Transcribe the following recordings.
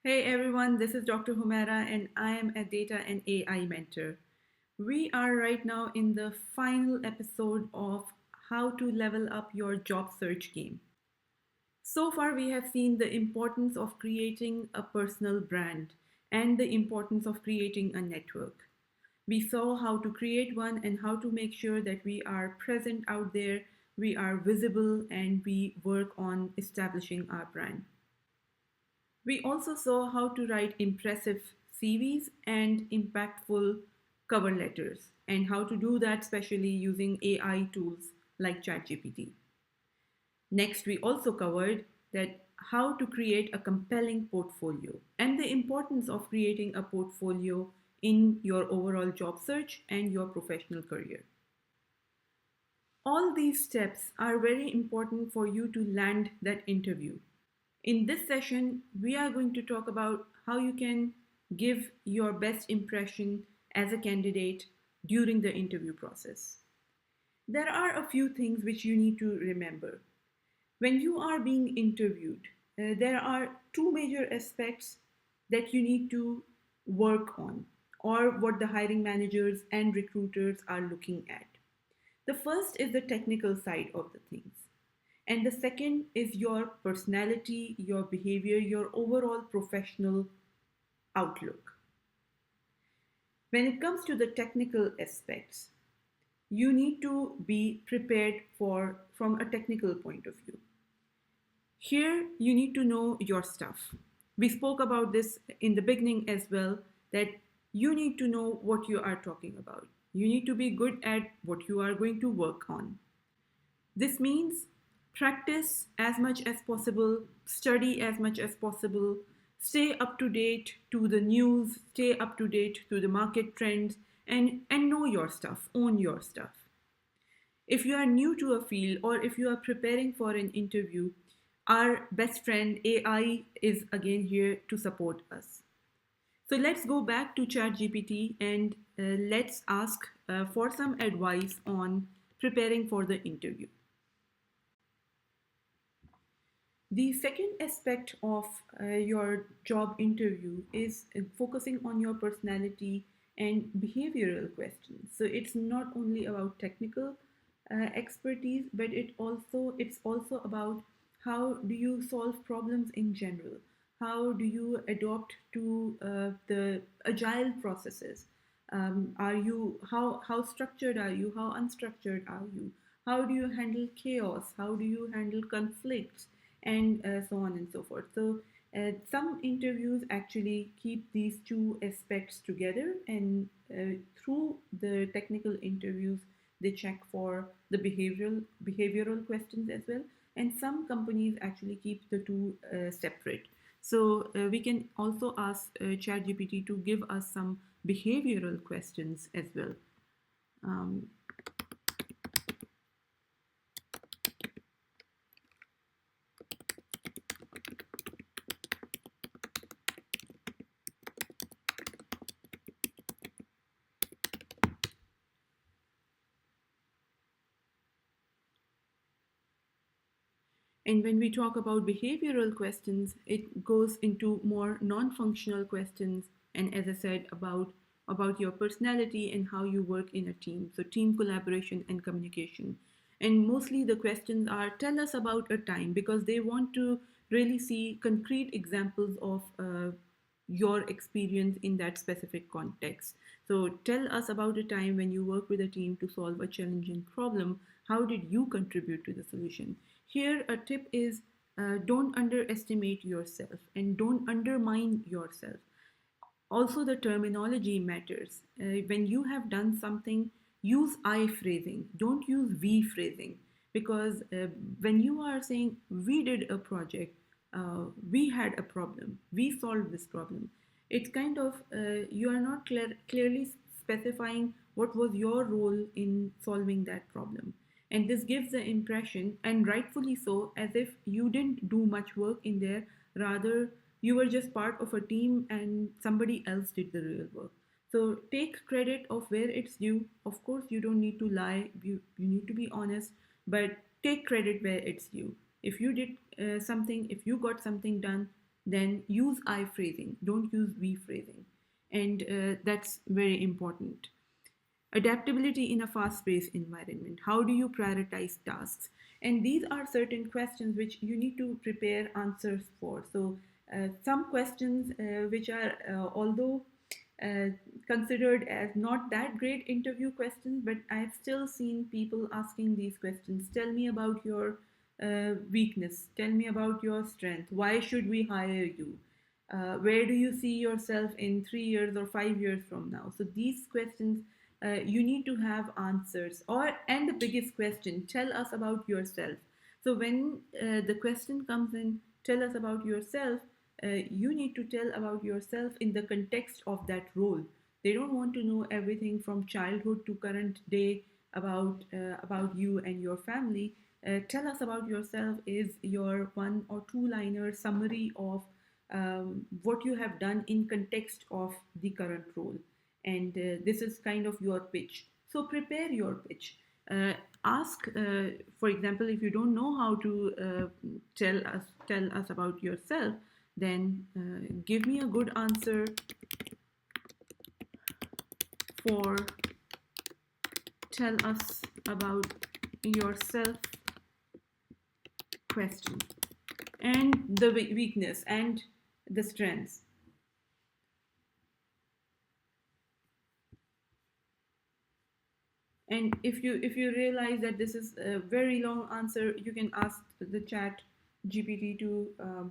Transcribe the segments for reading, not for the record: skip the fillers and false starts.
Hey everyone, this is Dr. Humaira and I am a data and AI mentor. We are right now in the final episode of how to level up your job search game. So far, we have seen the importance of creating a personal brand and the importance of creating a network. We saw how to create one and how to make sure that we are present out there, we are visible, and we work on establishing our brand. We also saw how to write impressive CVs and impactful cover letters, and how to do that especially using AI tools like ChatGPT. Next, we also covered that how to create a compelling portfolio and the importance of creating a portfolio in your overall job search and your professional career. All these steps are very important for you to land that interview. In this session, we are going to talk about how you can give your best impression as a candidate during the interview process. There are a few things which you need to remember. When you are being interviewed, there are two major aspects that you need to work on, or what the hiring managers and recruiters are looking at. The first is the technical side of the things. And the second is your personality, your behavior, your overall professional outlook. When it comes to the technical aspects, you need to be prepared for from a technical point of view. Here, you need to know your stuff. We spoke about this in the beginning as well, that you need to know what you are talking about. You need to be good at what you are going to work on. This means practice as much as possible, study as much as possible, stay up to date to the news, stay up to date to the market trends, and know your stuff, own your stuff. If you are new to a field or if you are preparing for an interview, our best friend AI is again here to support us. So let's go back to ChatGPT and let's ask for some advice on preparing for the interview. The second aspect of your job interview is focusing on your personality and behavioral questions. So it's not only about technical expertise, but it's also about how do you solve problems in general. How do you adopt to the agile processes? Are you how structured are you? How unstructured are you? How do you handle chaos? How do you handle conflicts? And so on and so forth. So some interviews actually keep these two aspects together, and through the technical interviews, they check for the behavioral questions as well. And some companies actually keep the two separate. So we can also ask ChatGPT to give us some behavioral questions as well. Um, And when we talk about behavioral questions, it goes into more non-functional questions, and as I said, about your personality and how you work in a team. So team collaboration and communication. And mostly the questions are tell us about a time, because they want to really see concrete examples of your experience in that specific context. So tell us about a time when you work with a team to solve a challenging problem. How did you contribute to the solution? Here, a tip is don't underestimate yourself and don't undermine yourself. Also, the terminology matters. When you have done something, use I phrasing, don't use we phrasing. Because when you are saying we did a project, we had a problem, we solved this problem, it's kind of you are not clearly specifying what was your role in solving that problem. And this gives the impression, and rightfully so, as if you didn't do much work in there, rather you were just part of a team and somebody else did the real work. So take credit of where it's due. Of course, you don't need to lie, you need to be honest, but take credit where it's due. If you did something, if you got something done, then use I phrasing, don't use we phrasing. And that's very important. Adaptability in a fast paced environment. How do you prioritize tasks? And these are certain questions which you need to prepare answers for. So, some questions which are, although uh, considered as not that great interview questions, but I've still seen people asking these questions. Tell me about your weakness. Tell me about your strength. Why should we hire you? Where do you see yourself in 3 years or 5 years from now? So these questions, you need to have answers. Or and the biggest question, tell us about yourself. So when the question comes in, tell us about yourself. You need to tell about yourself in the context of that role. They don't want to know everything from childhood to current day about you and your family. Tell us about yourself is your one or two liner summary of what you have done in context of the current role, and this is kind of your pitch. So prepare your pitch. Ask, for example, if you don't know how to tell us about yourself, then give me a good answer for tell us about yourself question, and the weakness and the strengths. And if you realize that this is a very long answer, you can ask the chat GPT to uh,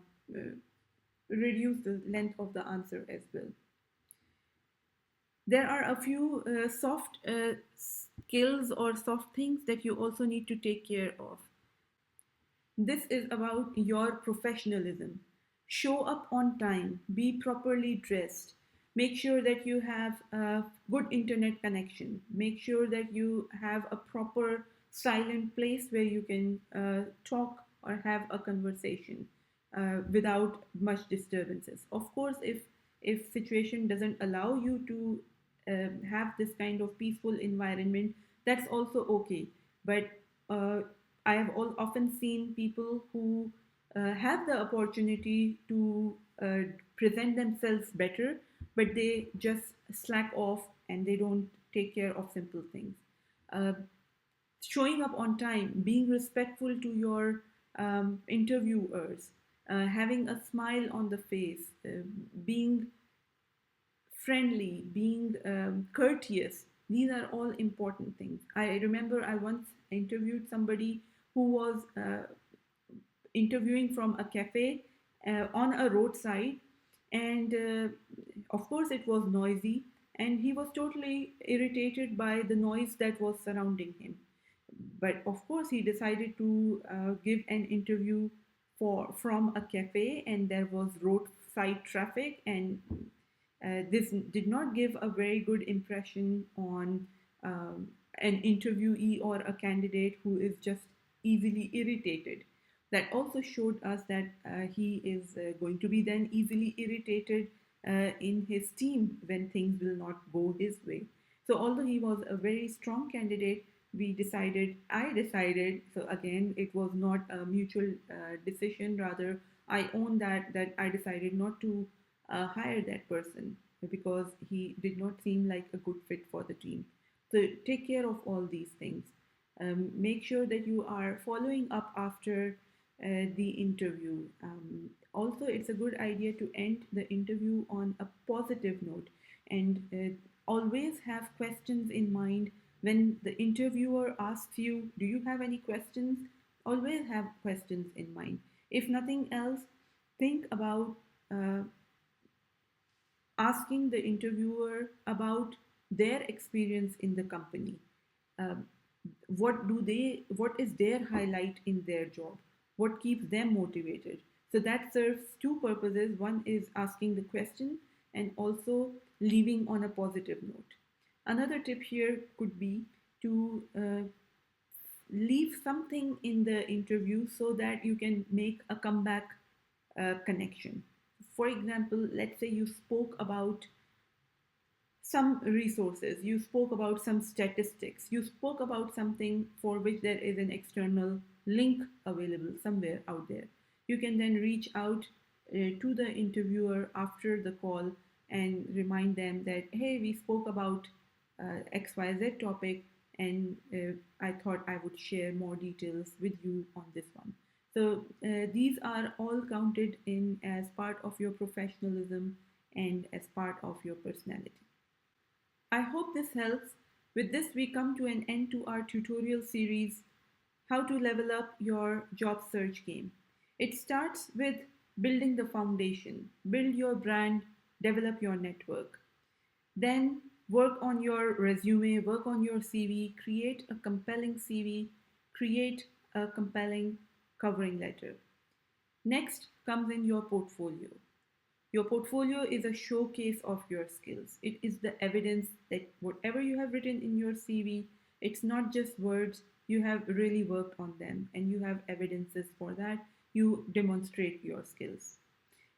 reduce the length of the answer as well. There are a few soft skills or soft things that you also need to take care of. This is about your professionalism. Show up on time, be properly dressed, make sure that you have a good internet connection, make sure that you have a proper silent place where you can talk or have a conversation without much disturbances. Of course, if situation doesn't allow you to have this kind of peaceful environment, that's also okay. But uh, I have often seen people who have the opportunity to present themselves better, but they just slack off and they don't take care of simple things. Uh, Showing up on time, being respectful to your interviewers, having a smile on the face, being friendly, being courteous. These are all important things. I remember I once interviewed somebody who was interviewing from a cafe on a roadside, and of course, it was noisy, and he was totally irritated by the noise that was surrounding him. But of course, he decided to give an interview from a cafe, and there was roadside traffic, and this did not give a very good impression on an interviewee or a candidate who is just easily irritated. That also showed us that he is going to be then easily irritated in his team when things will not go his way. So, although he was a very strong candidate, I decided, so again, it was not a mutual decision, rather, I own that I decided not to hire that person because he did not seem like a good fit for the team. So take care of all these things. Make sure that you are following up after the interview. Also, it's a good idea to end the interview on a positive note, and always have questions in mind when the interviewer asks you, do you have any questions? Always have questions in mind. If nothing else, think about uh, asking the interviewer about their experience in the company. Um, what is their highlight in their job? What keeps them motivated? So that serves two purposes. One is asking the question and also leaving on a positive note. Another tip here could be to leave something in the interview so that you can make a comeback connection. For example, let's say you spoke about some resources, you spoke about some statistics, you spoke about something for which there is an external link available somewhere out there. You can then reach out to the interviewer after the call and remind them that, hey, we spoke about XYZ topic, and I thought I would share more details with you on this one. So these are all counted in as part of your professionalism and as part of your personality. I hope this helps. With this, we come to an end to our tutorial series, How to Level Up Your Job Search Game. It starts with building the foundation, build your brand, develop your network. Then work on your resume, work on your CV, create a compelling CV, create a compelling covering letter. Next comes in your portfolio. Your portfolio is a showcase of your skills. It is the evidence that whatever you have written in your CV, it's not just words, you have really worked on them and you have evidences for that. You demonstrate your skills.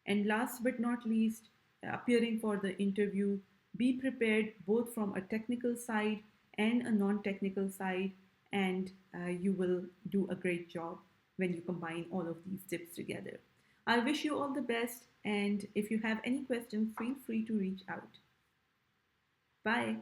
And last but not least, appearing for the interview, be prepared both from a technical side and a non technical side, and you will do a great job when you combine all of these tips together. I wish you all the best, and if you have any questions, feel free to reach out. Bye.